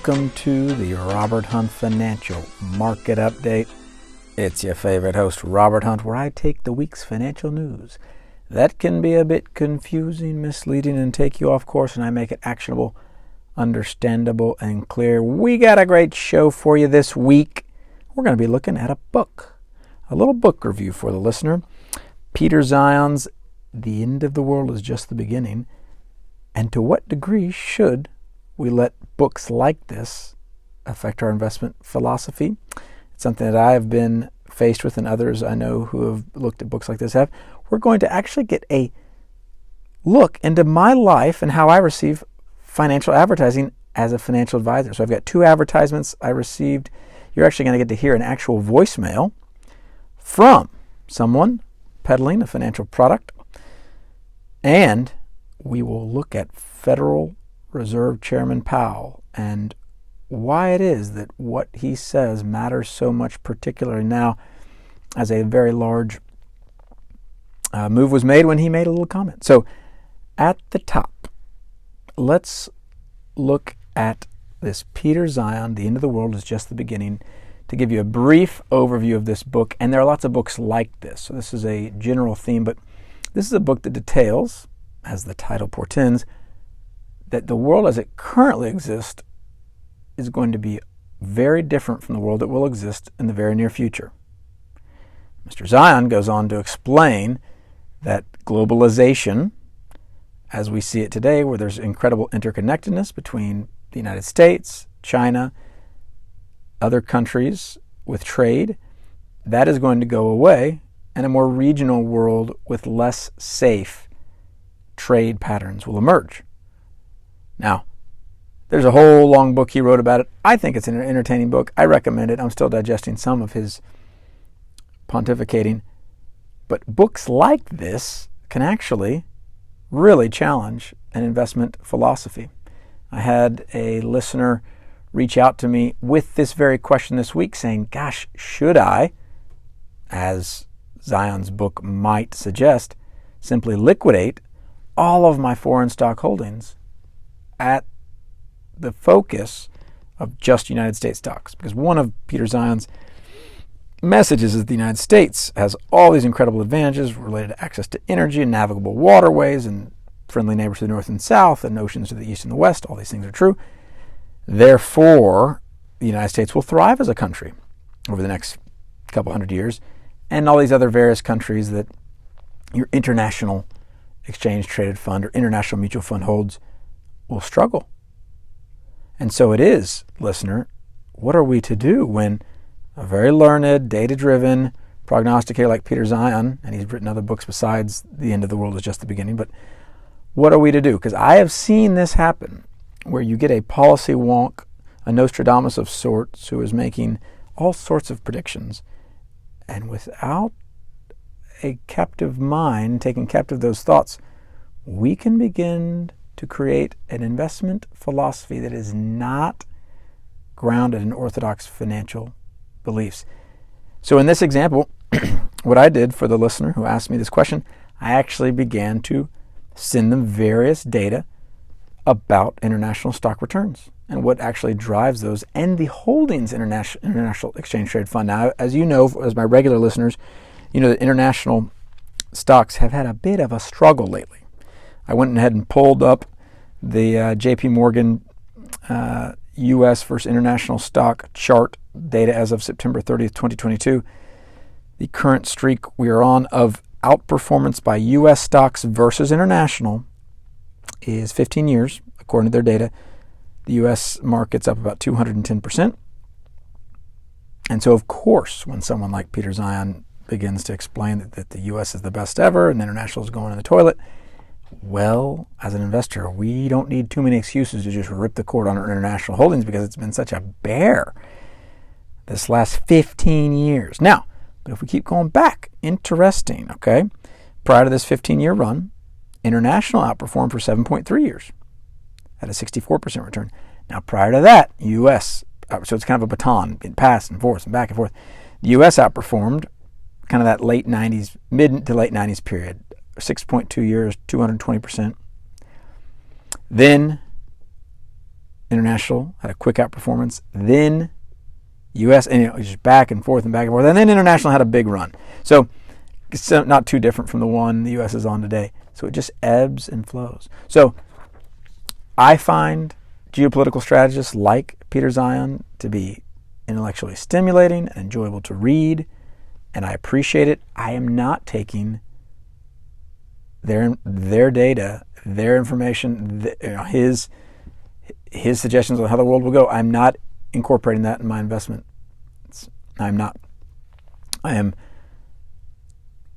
welcome to the Robert Hunt Financial Market Update. It's your favorite host, Robert Hunt, where I take the week's financial news that can be a bit confusing, misleading, and take you off course, and I make it actionable, understandable, and clear. We got a great show for you this week. We're going to be looking at a book, a little book review for the listener. Peter Zeihan's The End of the World is Just the Beginning. And to what degree should we let books like this affect our investment philosophy? It's something that I have been faced with, and others I know who have looked at books like this have. We're going to actually get a look into my life and how I receive financial advertising as a financial advisor. So I've got two advertisements I received. You're actually going to get to hear an actual voicemail from someone peddling a financial product. And we will look at Federal Reserve Chairman Powell and why it is that what he says matters so much, particularly now as a very large move was made when he made a little comment. So at the top, let's look at this Peter Zeihan, The End of the World is Just the Beginning, to give you a brief overview of this book. And there are lots of books like this. So this is a general theme, but this is a book that details, as the title portends, that the world as it currently exists is going to be very different from the world that will exist in the very near future. Mr. Zeihan goes on to explain that globalization, as we see it today, where there's incredible interconnectedness between the United States, China, other countries with trade, that is going to go away, and a more regional world with less safe trade patterns will emerge. Now, there's a whole long book he wrote about it. I think it's an entertaining book. I recommend it. I'm still digesting some of his pontificating. But books like this can actually really challenge an investment philosophy. I had a listener reach out to me with this very question this week saying, gosh, should I, as Zeihan's book might suggest, simply liquidate all of my foreign stock holdings at the focus of just United States stocks? Because one of Peter Zeihan's messages is the United States has all these incredible advantages related to access to energy and navigable waterways and friendly neighbors to the north and south and oceans to the east and the west. All these things are true. Therefore, the United States will thrive as a country over the next couple hundred years, and all these other various countries that your international exchange traded fund or international mutual fund holds will struggle. And so it is, listener, what are we to do when a very learned, data-driven prognosticator like Peter Zeihan, and he's written other books besides The End of the World is Just the Beginning, but what are we to do? Because I have seen this happen where you get a policy wonk, a Nostradamus of sorts, who is making all sorts of predictions, and without a captive mind, taking captive those thoughts, we can begin to create an investment philosophy that is not grounded in orthodox financial beliefs. So in this example, what I did for the listener who asked me this question, I actually began to send them various data about international stock returns and what actually drives those and the holdings international exchange traded fund. Now, as you know, as my regular listeners, you know that international stocks have had a bit of a struggle lately. I went ahead and pulled up the JP Morgan U.S. versus international stock chart data as of September 30th, 2022. The current streak we are on of outperformance by U.S. stocks versus international is 15 years, according to their data. The U.S. market's up about 210%. And so, of course, when someone like Peter Zeihan begins to explain that the U.S. is the best ever and international is going in the toilet, well, as an investor, we don't need too many excuses to just rip the cord on our international holdings because it's been such a bear this last 15 years. Now, but if we keep going back, interesting, okay? Prior to this 15-year run, international outperformed for 7.3 years at a 64% return. Now, prior to that, U.S., so it's kind of a baton, it passed and forth and back and forth. The U.S. outperformed kind of that late 90s, mid to late 90s period, 6.2 years, 220%. Then International had a quick outperformance. Then U.S., and it was just back and forth and back and forth. And then International had a big run. So it's not too different from the one the U.S. is on today. So it just ebbs and flows. So I find geopolitical strategists like Peter Zeihan to be intellectually stimulating and enjoyable to read, and I appreciate it. I am not taking their data, their information, his suggestions on how the world will go. I'm not incorporating that in my investment. I'm not. I am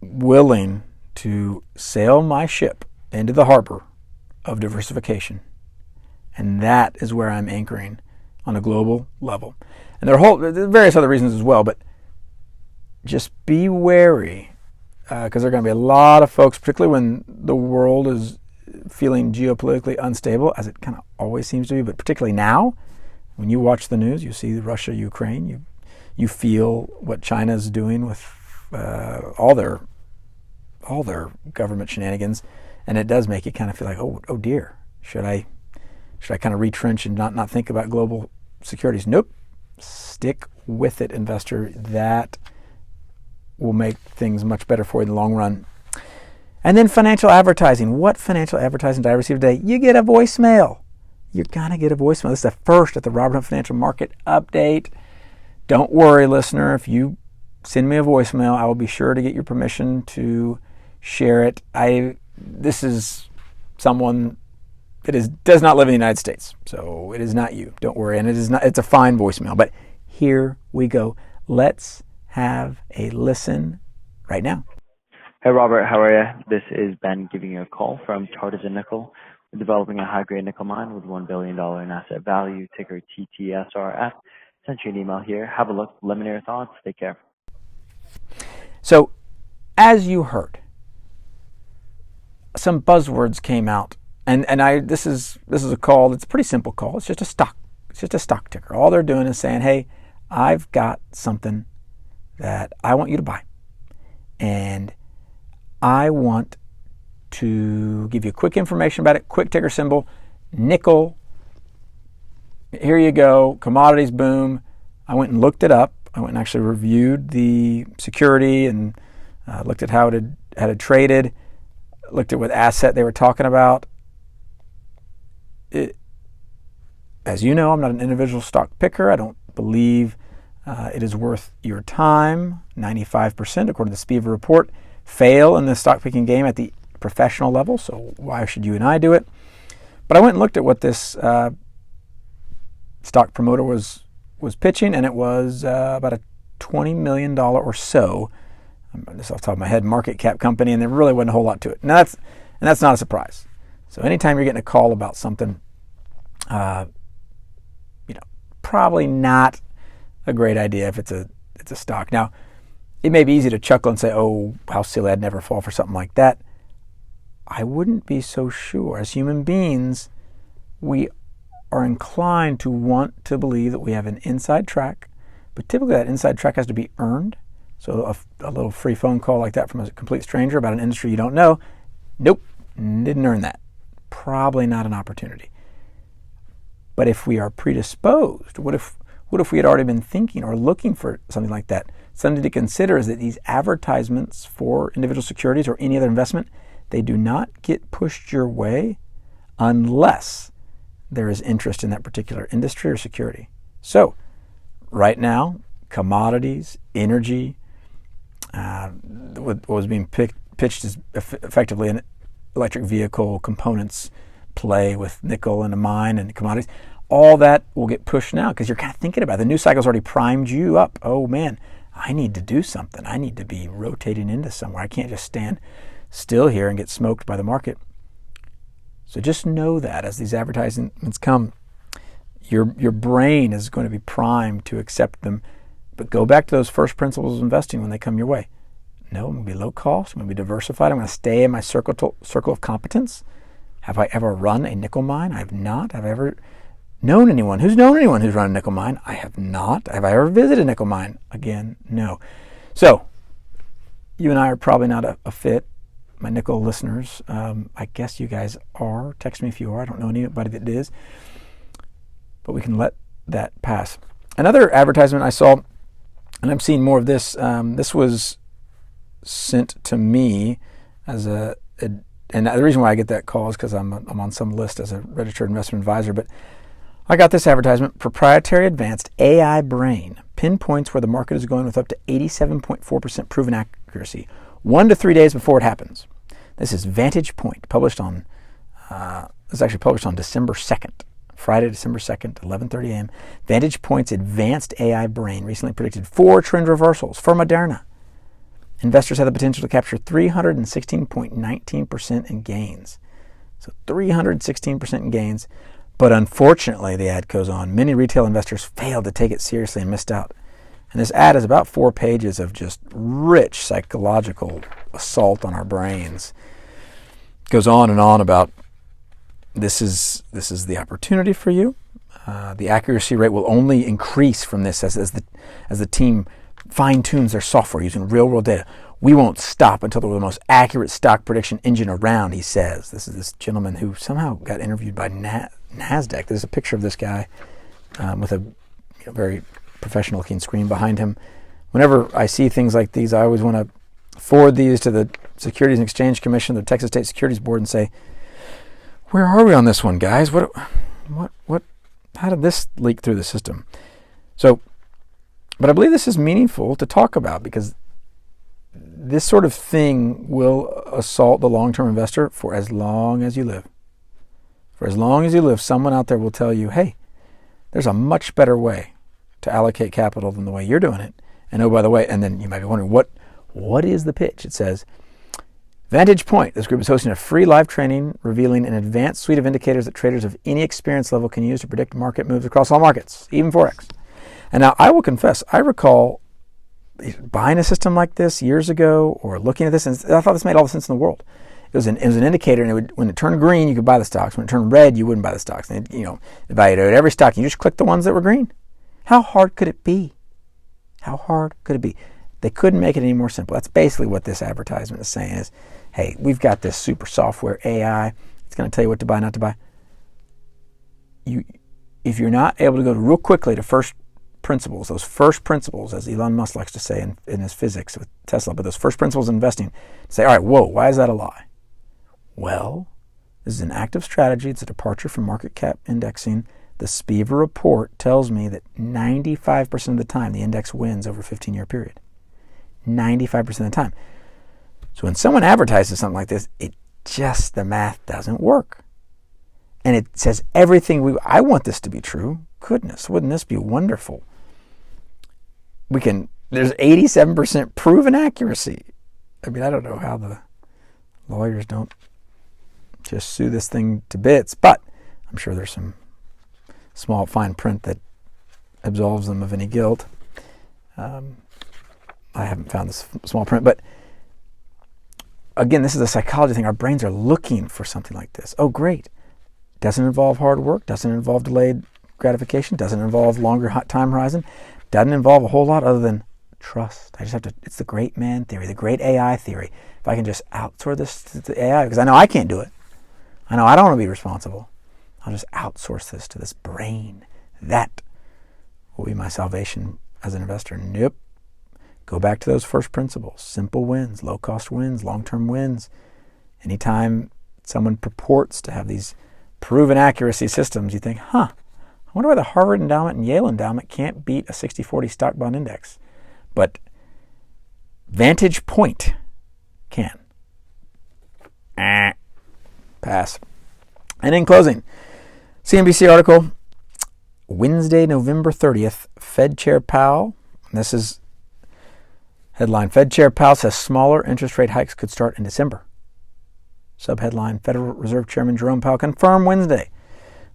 willing to sail my ship into the harbor of diversification, and that is where I'm anchoring on a global level. And there are various other reasons as well, but just be wary, because there are going to be a lot of folks, particularly when the world is feeling geopolitically unstable, as it kind of always seems to be, but particularly now, when you watch the news, you see Russia, Ukraine, you feel what China is doing with all their government shenanigans, and it does make you kind of feel like, oh dear, should I kind of retrench and not think about global securities? Nope. Stick with it, investor. That will make things much better for you in the long run. And then financial advertising. What financial advertising did I receive today? You get a voicemail. You're going to get a voicemail. This is the first at the Robert Hunt Financial Market Update. Don't worry, listener. If you send me a voicemail, I will be sure to get your permission to share it. This is someone that does not live in the United States, so it is not you. Don't worry, and it's a fine voicemail. But here we go. Let's have a listen right now. Hey Robert, how are you? This is Ben giving you a call from Tardisan Nickel. We're developing a high-grade nickel mine with $1 billion in asset value, ticker TTSRF. Sent you an email here. Have a look. Let me know your thoughts. Take care. So, as you heard, some buzzwords came out. And this is a call. It's a pretty simple call. It's just a stock. It's just a stock ticker. All they're doing is saying, "Hey, I've got something that I want you to buy, and I want to give you quick information about it. Quick ticker symbol, nickel. Here you go. Commodities boom." I went and looked it up. I went and actually reviewed the security and looked at how it had traded. Looked at what asset they were talking about. As you know, I'm not an individual stock picker. I don't believe it is worth your time. 95%, according to the Spiva report, fail in the stock picking game at the professional level. So why should you and I do it? But I went and looked at what this stock promoter was pitching, and it was about a $20 million or so, just off the top of my head, market cap company, and there really wasn't a whole lot to it. Now that's not a surprise. So anytime you're getting a call about something, probably not a great idea if it's a stock. Now, it may be easy to chuckle and say, "Oh, how silly! I'd never fall for something like that." I wouldn't be so sure. As human beings, we are inclined to want to believe that we have an inside track, but typically that inside track has to be earned. So a little free phone call like that from a complete stranger about an industry you don't know, nope, didn't earn that. Probably not an opportunity. But if we are predisposed, what if we had already been thinking or looking for something like that? Something to consider is that these advertisements for individual securities or any other investment, they do not get pushed your way unless there is interest in that particular industry or security. So right now, commodities, energy, what was being pitched is effectively an electric vehicle components play with nickel and a mine and commodities. All that will get pushed now because you're kind of thinking about it. The news cycle's already primed you up. Oh man, I need to do something. I need to be rotating into somewhere. I can't just stand still here and get smoked by the market. So just know that as these advertisements come, your brain is going to be primed to accept them. But go back to those first principles of investing when they come your way. No, I'm going to be low cost. I'm going to be diversified. I'm going to stay in my circle of competence. Have I ever run a nickel mine? I have not. Have I ever known anyone? Who's known anyone who's run a nickel mine? I have not. Have I ever visited a nickel mine? Again, no. So you and I are probably not a fit. My nickel listeners, I guess you guys are. Text me if you are. I don't know anybody that is. but we can let that pass. Another advertisement I saw, and I'm seeing more of this. This was sent to me as and the reason why I get that call is because I'm on some list as a registered investment advisor. But I got this advertisement: proprietary advanced AI brain pinpoints where the market is going with up to 87.4% proven accuracy, 1 to 3 days before it happens. This is Vantage Point, published on. It's actually published on December 2nd. Friday, December 2nd, 11:30 a.m. Vantage Point's advanced AI brain recently predicted 4 trend reversals for Moderna. Investors have the potential to capture 316.19% in gains. So 316% in gains. But unfortunately, the ad goes on, many retail investors failed to take it seriously and missed out. And this ad is about 4 pages of just rich psychological assault on our brains. It goes on and on about this is the opportunity for you. The accuracy rate will only increase from this as the team fine-tunes their software using real-world data. We won't stop until we're the most accurate stock prediction engine around, he says. This is this gentleman who somehow got interviewed by NASDAQ. There's a picture of this guy with a very professional-looking screen behind him. Whenever I see things like these, I always want to forward these to the Securities and Exchange Commission, the Texas State Securities Board, and say, where are we on this one, guys? What? How did this leak through the system? So, but I believe this is meaningful to talk about because this sort of thing will assault the long-term investor for as long as you live. For as long as you live, someone out there will tell you, hey, there's a much better way to allocate capital than the way you're doing it. And oh, by the way, and then you might be wondering, what is the pitch? It says, Vantage Point. This group is hosting a free live training revealing an advanced suite of indicators that traders of any experience level can use to predict market moves across all markets, even Forex. And now I will confess, I recall buying a system like this years ago or looking at this, and I thought this made all the sense in the world. It was an indicator, and when it turned green, you could buy the stocks. When it turned red, you wouldn't buy the stocks. And it evaluated every stock. You just clicked the ones that were green. How hard could it be? How hard could it be? They couldn't make it any more simple. That's basically what this advertisement is saying is, hey, we've got this super software AI. It's going to tell you what to buy, not to buy. If you're not able to go real quickly to first principles, those first principles, as Elon Musk likes to say in his physics with Tesla, but those first principles of investing, say, all right, whoa, why is that a lie? Well, this is an active strategy. It's a departure from market cap indexing. The Spiva report tells me that 95% of the time the index wins over a 15-year period. 95% of the time. So when someone advertises something like this, the math doesn't work. And it says everything I want this to be true. Goodness, wouldn't this be wonderful? There's 87% proven accuracy. I mean, I don't know how the lawyers don't just sue this thing to bits, but I'm sure there's some small fine print that absolves them of any guilt. I haven't found this small print, but again, this is a psychology thing. Our brains are looking for something like this. Oh, great. Doesn't involve hard work, doesn't involve delayed gratification, doesn't involve longer time horizon, doesn't involve a whole lot other than trust. It's the great man theory, the great AI theory. If I can just outsource this to the AI, because I know I can't do it. I know I don't want to be responsible. I'll just outsource this to this brain. That will be my salvation as an investor. Nope. Go back to those first principles. Simple wins, low-cost wins, long-term wins. Anytime someone purports to have these proven accuracy systems, you think, I wonder why the Harvard Endowment and Yale Endowment can't beat a 60-40 stock bond index. But Vantage Point can. Pass. And in closing, CNBC article, Wednesday, November 30th, Fed Chair Powell, this is headline, Fed Chair Powell says smaller interest rate hikes could start in December. Subheadline, Federal Reserve Chairman Jerome Powell confirmed Wednesday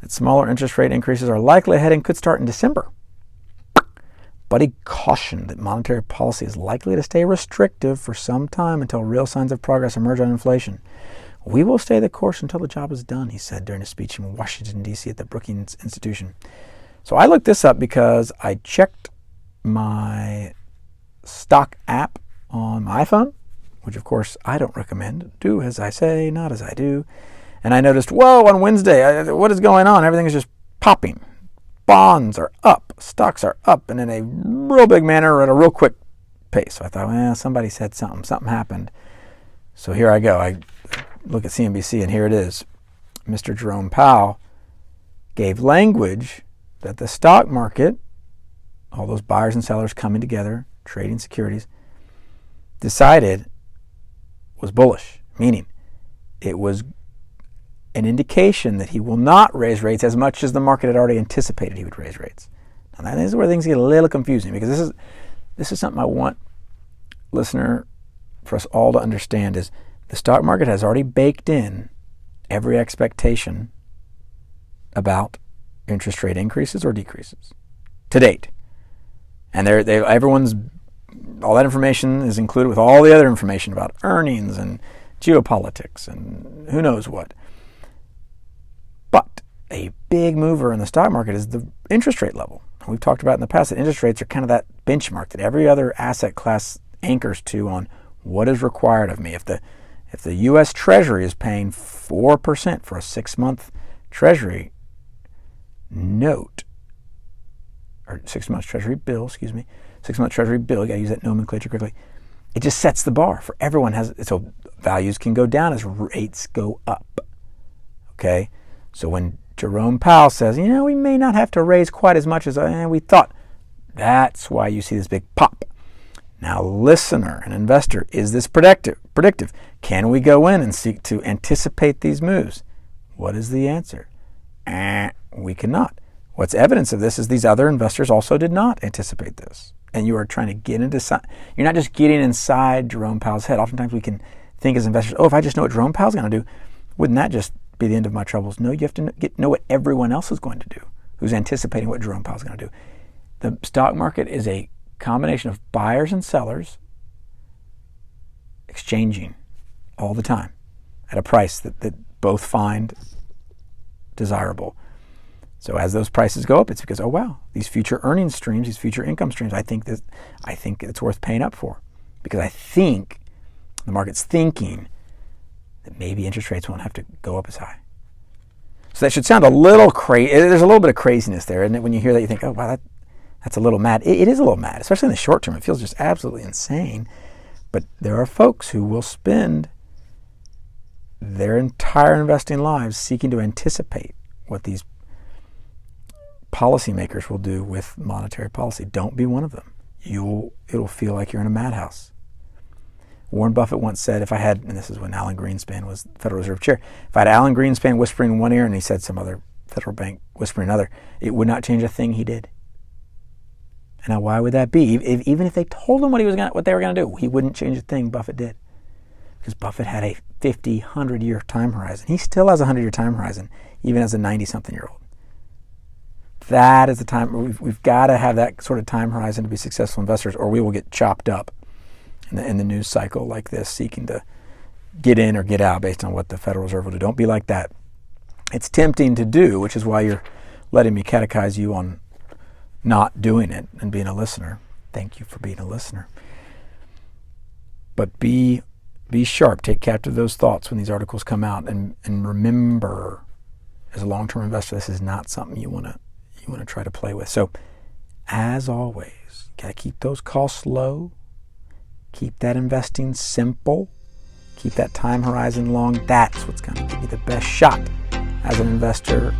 that smaller interest rate increases are likely ahead and could start in December. But he cautioned that monetary policy is likely to stay restrictive for some time until real signs of progress emerge on inflation. We will stay the course until the job is done, he said during a speech in Washington, D.C. at the Brookings Institution. So I looked this up because I checked my stock app on my iPhone, which of course I don't recommend. Do as I say, not as I do. And I noticed, whoa, on Wednesday, what is going on? Everything is just popping. bonds are up, stocks are up, and in a real big manner at a real quick pace. So I thought, well, somebody said something happened. So here I go. I look at CNBC, and here it is. Mr. Jerome Powell gave language that the stock market, all those buyers and sellers coming together, trading securities, decided was bullish, meaning it was an indication that he will not raise rates as much as the market had already anticipated he would raise rates. Now that is where things get a little confusing, because this is something I want, listener, for us all to understand, is the stock market has already baked in every expectation about interest rate increases or decreases to date. And everyone's, all that information is included with all the other information about earnings and geopolitics and who knows what. But a big mover in the stock market is the interest rate level. We've talked about in the past that interest rates are kind of that benchmark that every other asset class anchors to on what is required of me. If the U.S. Treasury is paying 4% for a 6-month Treasury note, or 6-month Treasury bill, 6-month Treasury bill, you got to use that nomenclature quickly. It just sets the bar for everyone. So values can go down as rates go up. Okay? So when Jerome Powell says, we may not have to raise quite as much as we thought, that's why you see this big pop. Now, listener and investor, is this predictive? Can we go in and seek to anticipate these moves? What is the answer? We cannot. What's evidence of this is these other investors also did not anticipate this. And you are trying to get into, you're not just getting inside Jerome Powell's head. Oftentimes we can think as investors, if I just know what Jerome Powell's going to do, wouldn't that just be the end of my troubles? No, you have to know what everyone else is going to do, who's anticipating what Jerome Powell's going to do. The stock market is a combination of buyers and sellers exchanging all the time at a price that both find desirable. So as those prices go up, it's because, oh wow, these future earnings streams, these future income streams, I think it's worth paying up for, because I think the market's thinking that maybe interest rates won't have to go up as high. So that should sound a little crazy. There's a little bit of craziness there, isn't it? When you hear that, you think, oh wow, that's a little mad. It is a little mad, especially in the short term. It feels just absolutely insane. But there are folks who will spend their entire investing lives seeking to anticipate what these policymakers will do with monetary policy. Don't be one of them. It'll feel like you're in a madhouse. Warren Buffett once said, if I had, and this is when Alan Greenspan was Federal Reserve Chair, if I had Alan Greenspan whispering in one ear and he said some other federal bank whispering in another, it would not change a thing he did. And now why would that be? Even if they told him what they were going to do, he wouldn't change a thing Buffett did. Because Buffett had a 50, 100-year time horizon. He still has a 100-year time horizon, even as a 90-something-year-old. That is the time. We've got to have that sort of time horizon to be successful investors, or we will get chopped up in the news cycle like this, seeking to get in or get out based on what the Federal Reserve will do. Don't be like that. It's tempting to do, which is why you're letting me catechize you on not doing it and being a listener. Thank you for being a listener. But be sharp. Take captive those thoughts when these articles come out, and remember, as a long-term investor, this is not something you want to try to play with. So, as always, you got to keep those costs low. Keep that investing simple. Keep that time horizon long. That's what's going to give you the best shot as an investor